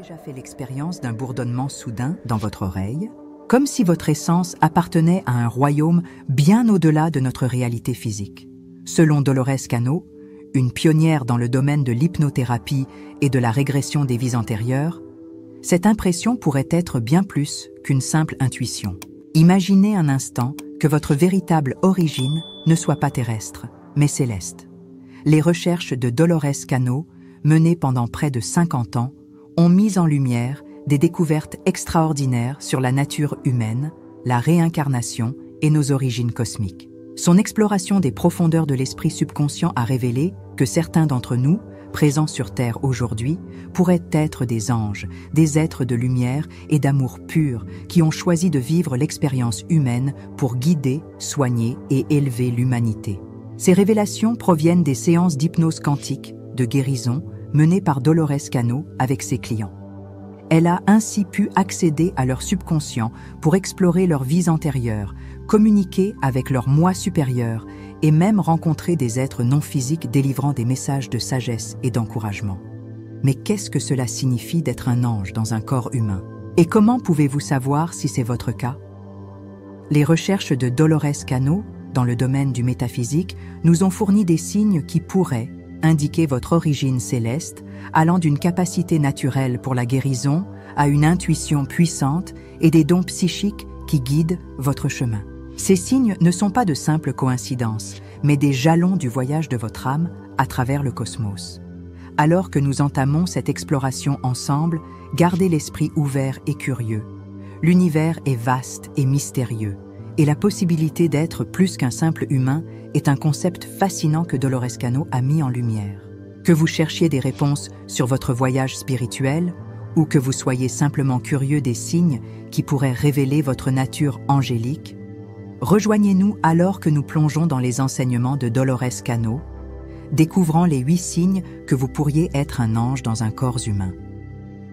déjà fait l'expérience d'un bourdonnement soudain dans votre oreille, comme si votre essence appartenait à un royaume bien au-delà de notre réalité physique? Selon Dolores Cano, une pionnière dans le domaine de l'hypnothérapie et de la régression des vies antérieures, cette impression pourrait être bien plus qu'une simple intuition. Imaginez un instant que votre véritable origine ne soit pas terrestre, mais céleste. Les recherches de Dolores Cano, menées pendant près de 50 ans, ont mis en lumière des découvertes extraordinaires sur la nature humaine, la réincarnation et nos origines cosmiques. Son exploration des profondeurs de l'esprit subconscient a révélé que certains d'entre nous, présents sur Terre aujourd'hui, pourraient être des anges, des êtres de lumière et d'amour pur qui ont choisi de vivre l'expérience humaine pour guider, soigner et élever l'humanité. Ces révélations proviennent des séances d'hypnose quantique, de guérison, menées par Dolores Cano avec ses clients. Elle a ainsi pu accéder à leur subconscient pour explorer leurs vies antérieures, communiquer avec leur moi supérieur et même rencontrer des êtres non physiques délivrant des messages de sagesse et d'encouragement. Mais qu'est-ce que cela signifie d'être un ange dans un corps humain? Et comment pouvez-vous savoir si c'est votre cas? Les recherches de Dolores Cano, dans le domaine du métaphysique, nous ont fourni des signes qui pourraient indiquer votre origine céleste, allant d'une capacité naturelle pour la guérison à une intuition puissante et des dons psychiques qui guident votre chemin. Ces signes ne sont pas de simples coïncidences, mais des jalons du voyage de votre âme à travers le cosmos. Alors que nous entamons cette exploration ensemble, gardez l'esprit ouvert et curieux. L'univers est vaste et mystérieux, et la possibilité d'être plus qu'un simple humain est un concept fascinant que Dolores Cano a mis en lumière. Que vous cherchiez des réponses sur votre voyage spirituel ou que vous soyez simplement curieux des signes qui pourraient révéler votre nature angélique, rejoignez-nous alors que nous plongeons dans les enseignements de Dolores Cano, découvrant les 8 signes que vous pourriez être un ange dans un corps humain.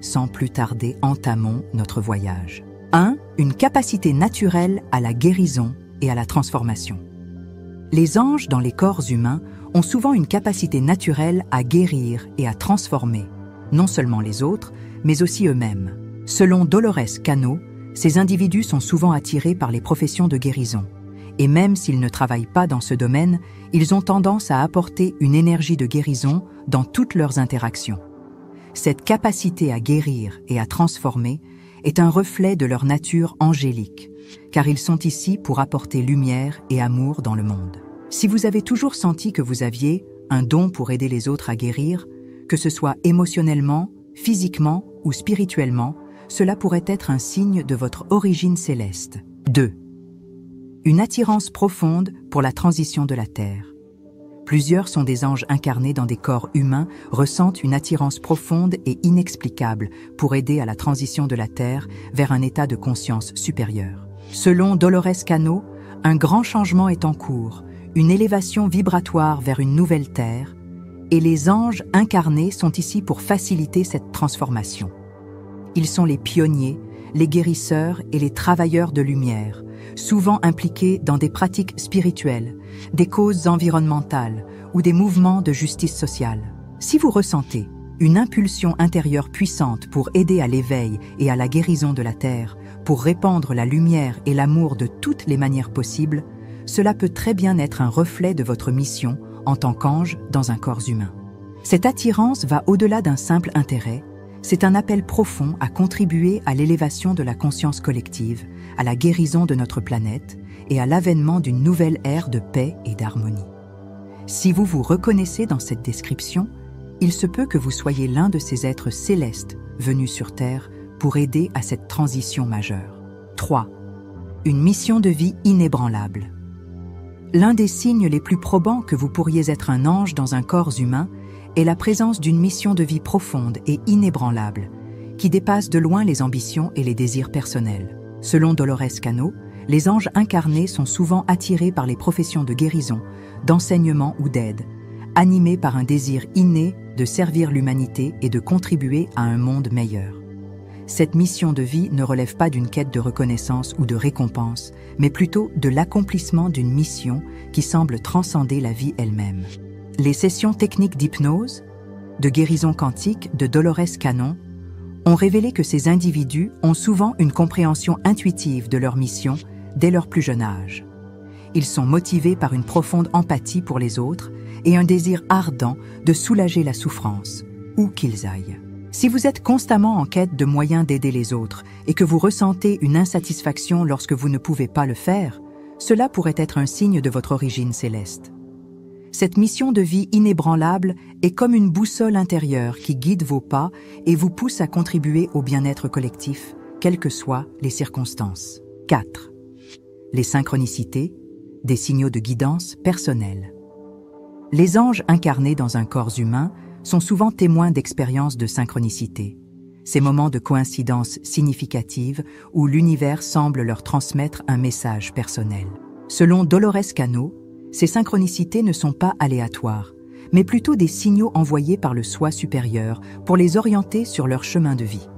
Sans plus tarder, entamons notre voyage. 1. Une capacité naturelle à la guérison et à la transformation. Les anges dans les corps humains ont souvent une capacité naturelle à guérir et à transformer, non seulement les autres, mais aussi eux-mêmes. Selon Dolores Cano, ces individus sont souvent attirés par les professions de guérison. Et même s'ils ne travaillent pas dans ce domaine, ils ont tendance à apporter une énergie de guérison dans toutes leurs interactions. Cette capacité à guérir et à transformer est un reflet de leur nature angélique, car ils sont ici pour apporter lumière et amour dans le monde. Si vous avez toujours senti que vous aviez un don pour aider les autres à guérir, que ce soit émotionnellement, physiquement ou spirituellement, cela pourrait être un signe de votre origine céleste. 2. Une attirance profonde pour la transition de la Terre. Plusieurs sont des anges incarnés dans des corps humains, ressentent une attirance profonde et inexplicable pour aider à la transition de la Terre vers un état de conscience supérieur. Selon Dolores Cano, un grand changement est en cours, une élévation vibratoire vers une nouvelle Terre, et les anges incarnés sont ici pour faciliter cette transformation. Ils sont les pionniers, les guérisseurs et les travailleurs de lumière, souvent impliqués dans des pratiques spirituelles, des causes environnementales ou des mouvements de justice sociale. Si vous ressentez une impulsion intérieure puissante pour aider à l'éveil et à la guérison de la Terre, pour répandre la lumière et l'amour de toutes les manières possibles, cela peut très bien être un reflet de votre mission en tant qu'ange dans un corps humain. Cette attirance va au-delà d'un simple intérêt. C'est un appel profond à contribuer à l'élévation de la conscience collective, à la guérison de notre planète et à l'avènement d'une nouvelle ère de paix et d'harmonie. Si vous vous reconnaissez dans cette description, il se peut que vous soyez l'un de ces êtres célestes venus sur Terre pour aider à cette transition majeure. 3. Une mission de vie inébranlable. L'un des signes les plus probants que vous pourriez être un ange dans un corps humain est la présence d'une mission de vie profonde et inébranlable, qui dépasse de loin les ambitions et les désirs personnels. Selon Dolores Cano, les anges incarnés sont souvent attirés par les professions de guérison, d'enseignement ou d'aide, animés par un désir inné de servir l'humanité et de contribuer à un monde meilleur. Cette mission de vie ne relève pas d'une quête de reconnaissance ou de récompense, mais plutôt de l'accomplissement d'une mission qui semble transcender la vie elle-même. Les sessions techniques d'hypnose, de guérison quantique de Dolores Cano ont révélé que ces individus ont souvent une compréhension intuitive de leur mission dès leur plus jeune âge. Ils sont motivés par une profonde empathie pour les autres et un désir ardent de soulager la souffrance, où qu'ils aillent. Si vous êtes constamment en quête de moyens d'aider les autres et que vous ressentez une insatisfaction lorsque vous ne pouvez pas le faire, cela pourrait être un signe de votre origine céleste. Cette mission de vie inébranlable est comme une boussole intérieure qui guide vos pas et vous pousse à contribuer au bien-être collectif, quelles que soient les circonstances. 4. Les synchronicités, des signaux de guidance personnels. Les anges incarnés dans un corps humain sont souvent témoins d'expériences de synchronicité, ces moments de coïncidence significative où l'univers semble leur transmettre un message personnel. Selon Dolores Cano, ces synchronicités ne sont pas aléatoires, mais plutôt des signaux envoyés par le soi supérieur pour les orienter sur leur chemin de vie.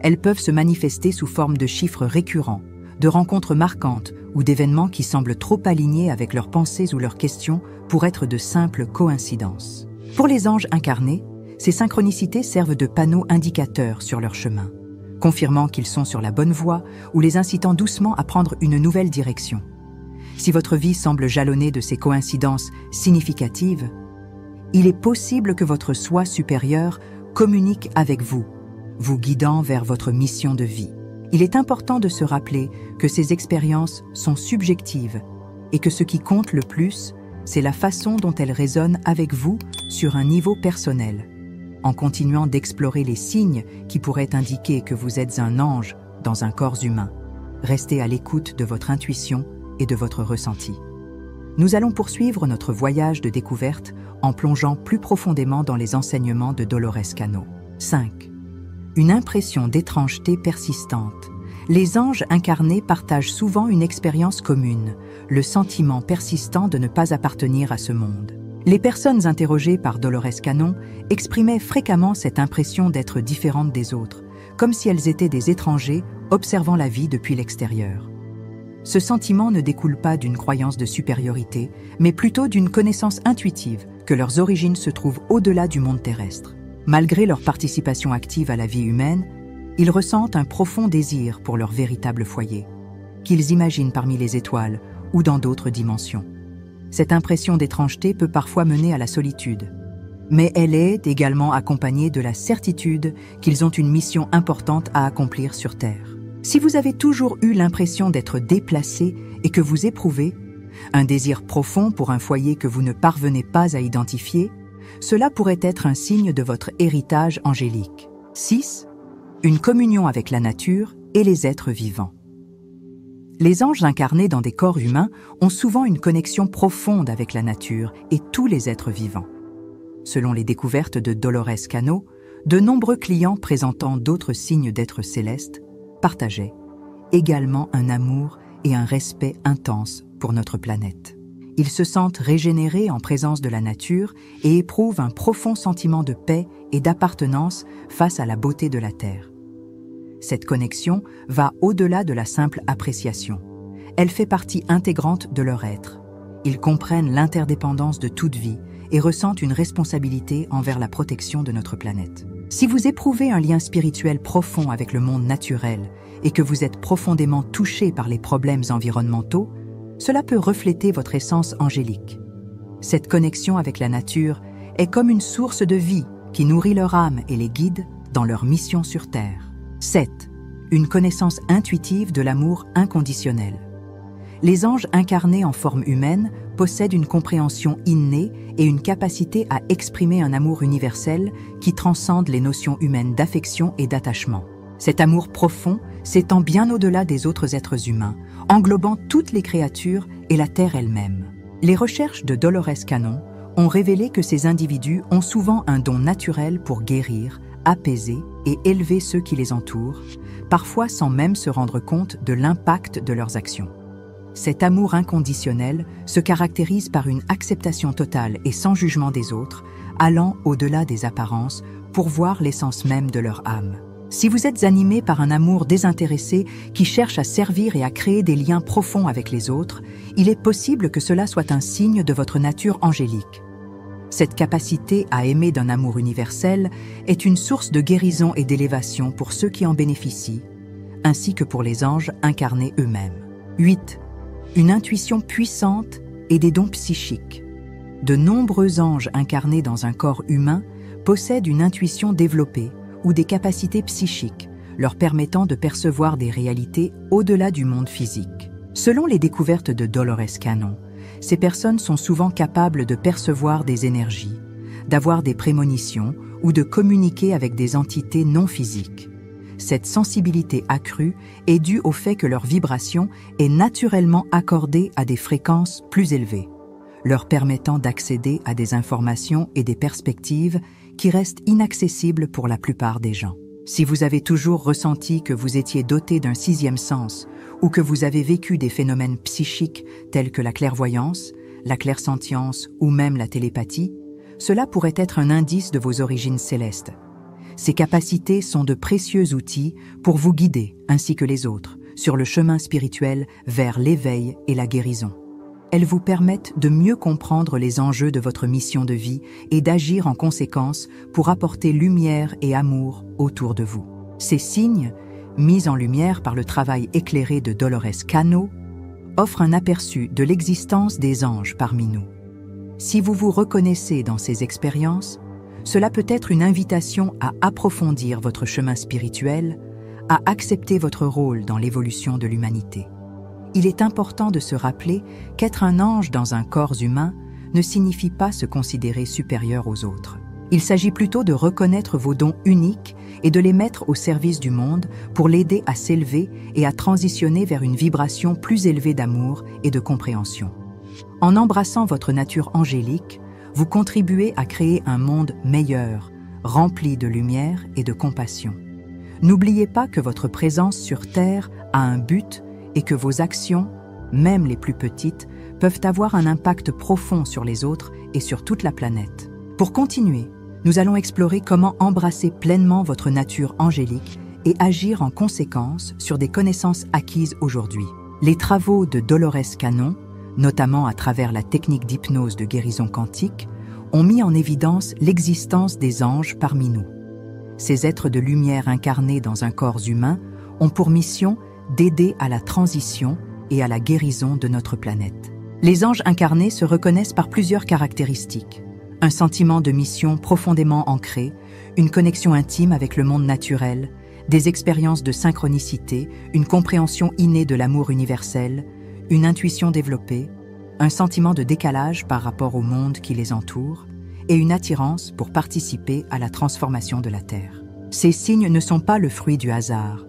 Elles peuvent se manifester sous forme de chiffres récurrents, de rencontres marquantes ou d'événements qui semblent trop alignés avec leurs pensées ou leurs questions pour être de simples coïncidences. Pour les anges incarnés, ces synchronicités servent de panneaux indicateurs sur leur chemin, confirmant qu'ils sont sur la bonne voie ou les incitant doucement à prendre une nouvelle direction. Si votre vie semble jalonnée de ces coïncidences significatives, il est possible que votre soi supérieur communique avec vous, vous guidant vers votre mission de vie. Il est important de se rappeler que ces expériences sont subjectives et que ce qui compte le plus, c'est la façon dont elles résonnent avec vous sur un niveau personnel. En continuant d'explorer les signes qui pourraient indiquer que vous êtes un ange dans un corps humain, restez à l'écoute de votre intuition et de votre ressenti. Nous allons poursuivre notre voyage de découverte en plongeant plus profondément dans les enseignements de Dolores Cano. 5. Une impression d'étrangeté persistante. Les anges incarnés partagent souvent une expérience commune, le sentiment persistant de ne pas appartenir à ce monde. Les personnes interrogées par Dolores Cano exprimaient fréquemment cette impression d'être différentes des autres, comme si elles étaient des étrangers observant la vie depuis l'extérieur. Ce sentiment ne découle pas d'une croyance de supériorité, mais plutôt d'une connaissance intuitive que leurs origines se trouvent au-delà du monde terrestre. Malgré leur participation active à la vie humaine, ils ressentent un profond désir pour leur véritable foyer, qu'ils imaginent parmi les étoiles ou dans d'autres dimensions. Cette impression d'étrangeté peut parfois mener à la solitude, mais elle est également accompagnée de la certitude qu'ils ont une mission importante à accomplir sur Terre. Si vous avez toujours eu l'impression d'être déplacé et que vous éprouvez un désir profond pour un foyer que vous ne parvenez pas à identifier, cela pourrait être un signe de votre héritage angélique. 6. Une communion avec la nature et les êtres vivants. Les anges incarnés dans des corps humains ont souvent une connexion profonde avec la nature et tous les êtres vivants. Selon les découvertes de Dolores Cano, de nombreux clients présentant d'autres signes d'êtres célestes partageaient également un amour et un respect intense pour notre planète. Ils se sentent régénérés en présence de la nature et éprouvent un profond sentiment de paix et d'appartenance face à la beauté de la Terre. Cette connexion va au-delà de la simple appréciation. Elle fait partie intégrante de leur être. Ils comprennent l'interdépendance de toute vie et ressentent une responsabilité envers la protection de notre planète. Si vous éprouvez un lien spirituel profond avec le monde naturel et que vous êtes profondément touché par les problèmes environnementaux, cela peut refléter votre essence angélique. Cette connexion avec la nature est comme une source de vie qui nourrit leur âme et les guide dans leur mission sur Terre. 7. Une connaissance intuitive de l'amour inconditionnel. Les anges incarnés en forme humaine possèdent une compréhension innée et une capacité à exprimer un amour universel qui transcende les notions humaines d'affection et d'attachement. Cet amour profond s'étend bien au-delà des autres êtres humains, englobant toutes les créatures et la Terre elle-même. Les recherches de Dolores Cano ont révélé que ces individus ont souvent un don naturel pour guérir, apaiser et élever ceux qui les entourent, parfois sans même se rendre compte de l'impact de leurs actions. Cet amour inconditionnel se caractérise par une acceptation totale et sans jugement des autres, allant au-delà des apparences pour voir l'essence même de leur âme. Si vous êtes animé par un amour désintéressé qui cherche à servir et à créer des liens profonds avec les autres, il est possible que cela soit un signe de votre nature angélique. Cette capacité à aimer d'un amour universel est une source de guérison et d'élévation pour ceux qui en bénéficient, ainsi que pour les anges incarnés eux-mêmes. 8. Une intuition puissante et des dons psychiques. De nombreux anges incarnés dans un corps humain possèdent une intuition développée ou des capacités psychiques, leur permettant de percevoir des réalités au-delà du monde physique. Selon les découvertes de Dolores Cannon, ces personnes sont souvent capables de percevoir des énergies, d'avoir des prémonitions ou de communiquer avec des entités non physiques. Cette sensibilité accrue est due au fait que leur vibration est naturellement accordée à des fréquences plus élevées, leur permettant d'accéder à des informations et des perspectives qui restent inaccessibles pour la plupart des gens. Si vous avez toujours ressenti que vous étiez doté d'un sixième sens ou que vous avez vécu des phénomènes psychiques tels que la clairvoyance, la clairsentience ou même la télépathie, cela pourrait être un indice de vos origines célestes. Ces capacités sont de précieux outils pour vous guider, ainsi que les autres, sur le chemin spirituel vers l'éveil et la guérison. Elles vous permettent de mieux comprendre les enjeux de votre mission de vie et d'agir en conséquence pour apporter lumière et amour autour de vous. Ces signes, mis en lumière par le travail éclairé de Dolores Cannon, offrent un aperçu de l'existence des anges parmi nous. Si vous vous reconnaissez dans ces expériences, cela peut être une invitation à approfondir votre chemin spirituel, à accepter votre rôle dans l'évolution de l'humanité. Il est important de se rappeler qu'être un ange dans un corps humain ne signifie pas se considérer supérieur aux autres. Il s'agit plutôt de reconnaître vos dons uniques et de les mettre au service du monde pour l'aider à s'élever et à transitionner vers une vibration plus élevée d'amour et de compréhension. En embrassant votre nature angélique, vous contribuez à créer un monde meilleur, rempli de lumière et de compassion. N'oubliez pas que votre présence sur Terre a un but et que vos actions, même les plus petites, peuvent avoir un impact profond sur les autres et sur toute la planète. Pour continuer, nous allons explorer comment embrasser pleinement votre nature angélique et agir en conséquence sur des connaissances acquises aujourd'hui. Les travaux de Dolores Cannon, notamment à travers la technique d'hypnose de guérison quantique, ont mis en évidence l'existence des anges parmi nous. Ces êtres de lumière incarnés dans un corps humain ont pour mission d'aider à la transition et à la guérison de notre planète. Les anges incarnés se reconnaissent par plusieurs caractéristiques. Un sentiment de mission profondément ancré, une connexion intime avec le monde naturel, des expériences de synchronicité, une compréhension innée de l'amour universel, une intuition développée, un sentiment de décalage par rapport au monde qui les entoure et une attirance pour participer à la transformation de la Terre. Ces signes ne sont pas le fruit du hasard,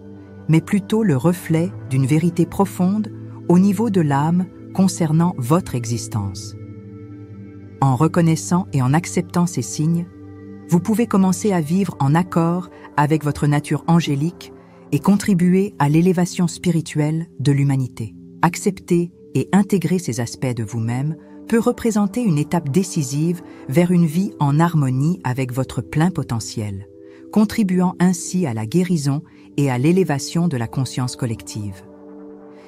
mais plutôt le reflet d'une vérité profonde au niveau de l'âme concernant votre existence. En reconnaissant et en acceptant ces signes, vous pouvez commencer à vivre en accord avec votre nature angélique et contribuer à l'élévation spirituelle de l'humanité. Accepter et intégrer ces aspects de vous-même peut représenter une étape décisive vers une vie en harmonie avec votre plein potentiel, contribuant ainsi à la guérison et à l'élévation de la conscience collective.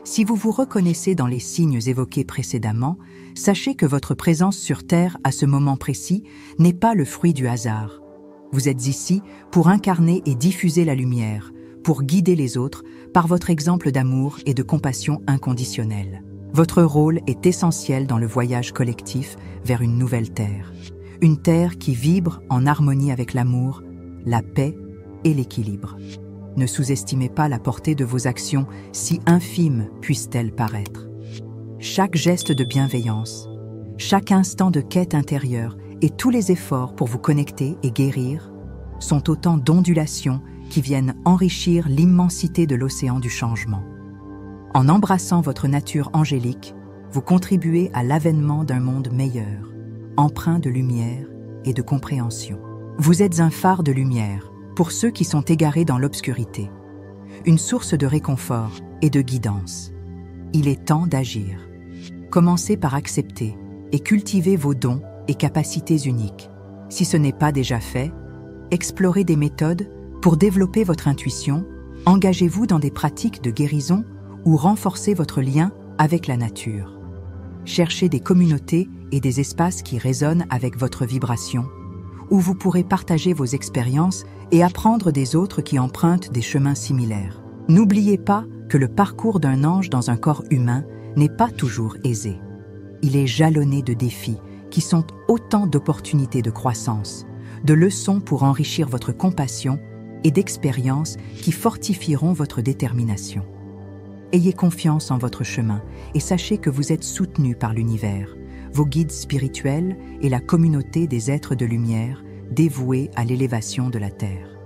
Si vous vous reconnaissez dans les signes évoqués précédemment, sachez que votre présence sur Terre à ce moment précis n'est pas le fruit du hasard. Vous êtes ici pour incarner et diffuser la lumière, pour guider les autres par votre exemple d'amour et de compassion inconditionnelle. Votre rôle est essentiel dans le voyage collectif vers une nouvelle Terre. Une Terre qui vibre en harmonie avec l'amour, la paix et l'équilibre. Ne sous-estimez pas la portée de vos actions, si infimes puissent-elles paraître. Chaque geste de bienveillance, chaque instant de quête intérieure et tous les efforts pour vous connecter et guérir sont autant d'ondulations qui viennent enrichir l'immensité de l'océan du changement. En embrassant votre nature angélique, vous contribuez à l'avènement d'un monde meilleur, empreint de lumière et de compréhension. Vous êtes un phare de lumière pour ceux qui sont égarés dans l'obscurité, une source de réconfort et de guidance. Il est temps d'agir. Commencez par accepter et cultiver vos dons et capacités uniques. Si ce n'est pas déjà fait, explorez des méthodes pour développer votre intuition, engagez-vous dans des pratiques de guérison ou renforcez votre lien avec la nature. Cherchez des communautés et des espaces qui résonnent avec votre vibration, où vous pourrez partager vos expériences et apprendre des autres qui empruntent des chemins similaires. N'oubliez pas que le parcours d'un ange dans un corps humain n'est pas toujours aisé. Il est jalonné de défis qui sont autant d'opportunités de croissance, de leçons pour enrichir votre compassion et d'expériences qui fortifieront votre détermination. Ayez confiance en votre chemin et sachez que vous êtes soutenu par l'univers, vos guides spirituels et la communauté des êtres de lumière dévoués à l'élévation de la Terre.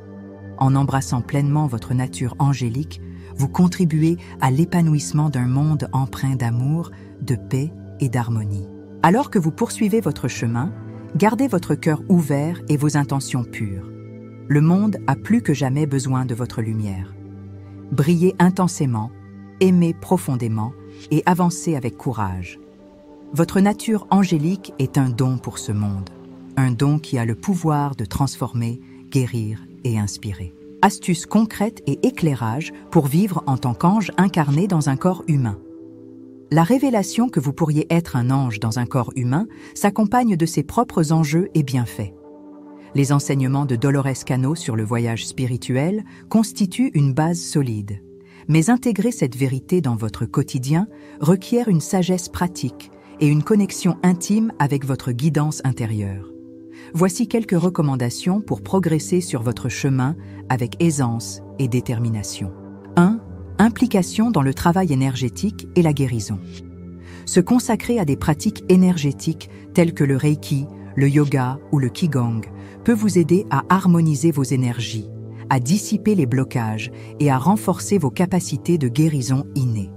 En embrassant pleinement votre nature angélique, vous contribuez à l'épanouissement d'un monde empreint d'amour, de paix et d'harmonie. Alors que vous poursuivez votre chemin, gardez votre cœur ouvert et vos intentions pures. Le monde a plus que jamais besoin de votre lumière. Brillez intensément, aimez profondément et avancez avec courage. Votre nature angélique est un don pour ce monde, un don qui a le pouvoir de transformer, guérir et inspirer. Astuces concrètes et éclairages pour vivre en tant qu'ange incarné dans un corps humain. La révélation que vous pourriez être un ange dans un corps humain s'accompagne de ses propres enjeux et bienfaits. Les enseignements de Dolores Canno sur le voyage spirituel constituent une base solide. Mais intégrer cette vérité dans votre quotidien requiert une sagesse pratique et une connexion intime avec votre guidance intérieure. Voici quelques recommandations pour progresser sur votre chemin avec aisance et détermination. 1. Implication dans le travail énergétique et la guérison. Se consacrer à des pratiques énergétiques telles que le Reiki, le yoga ou le Qigong peut vous aider à harmoniser vos énergies, à dissiper les blocages et à renforcer vos capacités de guérison innées.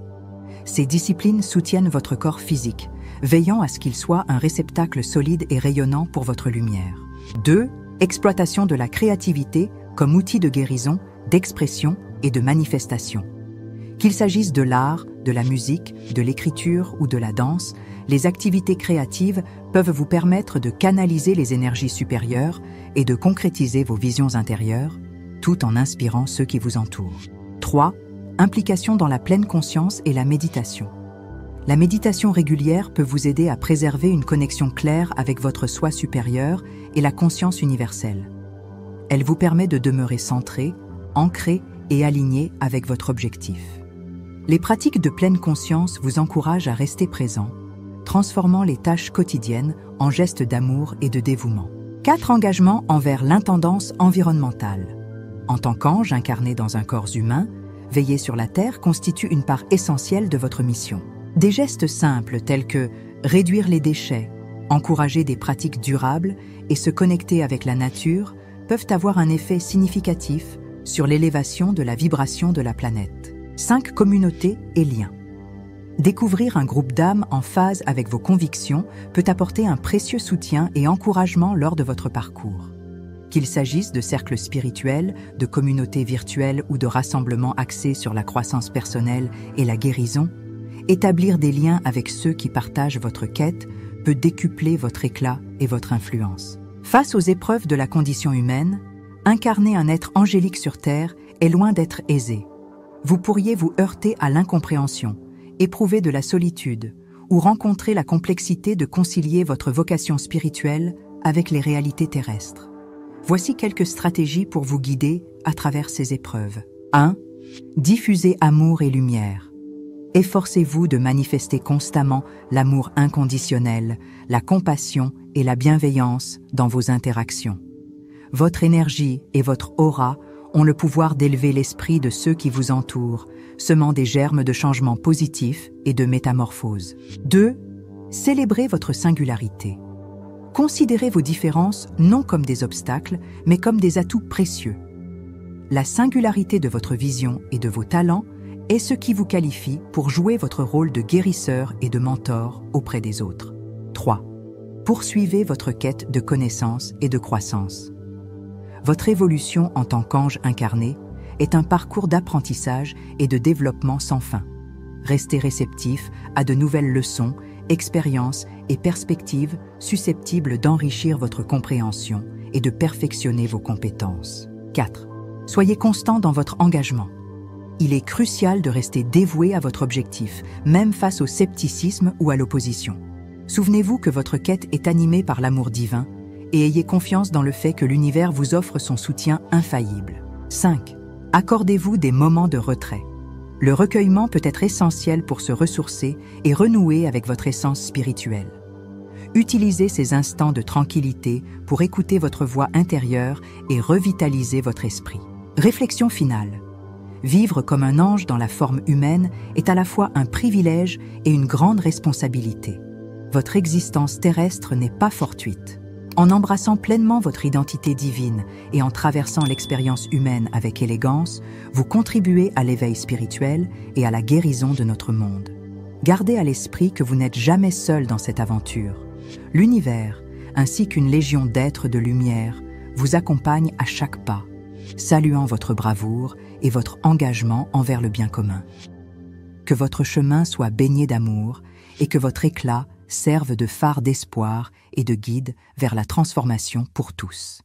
Ces disciplines soutiennent votre corps physique, veillant à ce qu'il soit un réceptacle solide et rayonnant pour votre lumière. 2. Exploitation de la créativité comme outil de guérison, d'expression et de manifestation. Qu'il s'agisse de l'art, de la musique, de l'écriture ou de la danse, les activités créatives peuvent vous permettre de canaliser les énergies supérieures et de concrétiser vos visions intérieures, tout en inspirant ceux qui vous entourent. 3. Implication dans la pleine conscience et la méditation. La méditation régulière peut vous aider à préserver une connexion claire avec votre soi supérieur et la conscience universelle. Elle vous permet de demeurer centré, ancré et aligné avec votre objectif. Les pratiques de pleine conscience vous encouragent à rester présent, transformant les tâches quotidiennes en gestes d'amour et de dévouement. 4. Engagement envers l'intendance environnementale. En tant qu'ange incarné dans un corps humain, veiller sur la Terre constitue une part essentielle de votre mission. Des gestes simples tels que réduire les déchets, encourager des pratiques durables et se connecter avec la nature peuvent avoir un effet significatif sur l'élévation de la vibration de la planète. 5. Communauté et liens. Découvrir un groupe d'âmes en phase avec vos convictions peut apporter un précieux soutien et encouragement lors de votre parcours. Qu'il s'agisse de cercles spirituels, de communautés virtuelles ou de rassemblements axés sur la croissance personnelle et la guérison, établir des liens avec ceux qui partagent votre quête peut décupler votre éclat et votre influence. Face aux épreuves de la condition humaine, incarner un être angélique sur Terre est loin d'être aisé. Vous pourriez vous heurter à l'incompréhension, éprouver de la solitude ou rencontrer la complexité de concilier votre vocation spirituelle avec les réalités terrestres. Voici quelques stratégies pour vous guider à travers ces épreuves. 1. Diffusez amour et lumière. Efforcez-vous de manifester constamment l'amour inconditionnel, la compassion et la bienveillance dans vos interactions. Votre énergie et votre aura ont le pouvoir d'élever l'esprit de ceux qui vous entourent, semant des germes de changements positifs et de métamorphose. 2. Célébrez votre singularité. Considérez vos différences non comme des obstacles, mais comme des atouts précieux. La singularité de votre vision et de vos talents est ce qui vous qualifie pour jouer votre rôle de guérisseur et de mentor auprès des autres. 3. Poursuivez votre quête de connaissance et de croissance. Votre évolution en tant qu'ange incarné est un parcours d'apprentissage et de développement sans fin. Restez réceptif à de nouvelles leçons, expériences et perspectives susceptibles d'enrichir votre compréhension et de perfectionner vos compétences. 4. Soyez constant dans votre engagement. Il est crucial de rester dévoué à votre objectif, même face au scepticisme ou à l'opposition. Souvenez-vous que votre quête est animée par l'amour divin et ayez confiance dans le fait que l'univers vous offre son soutien infaillible. 5. Accordez-vous des moments de retrait. Le recueillement peut être essentiel pour se ressourcer et renouer avec votre essence spirituelle. Utilisez ces instants de tranquillité pour écouter votre voix intérieure et revitaliser votre esprit. Réflexion finale. Vivre comme un ange dans la forme humaine est à la fois un privilège et une grande responsabilité. Votre existence terrestre n'est pas fortuite. En embrassant pleinement votre identité divine et en traversant l'expérience humaine avec élégance, vous contribuez à l'éveil spirituel et à la guérison de notre monde. Gardez à l'esprit que vous n'êtes jamais seul dans cette aventure. L'univers, ainsi qu'une légion d'êtres de lumière, vous accompagne à chaque pas, saluant votre bravoure et votre engagement envers le bien commun. Que votre chemin soit baigné d'amour et que votre éclat serve de phare d'espoir et de guide vers la transformation pour tous.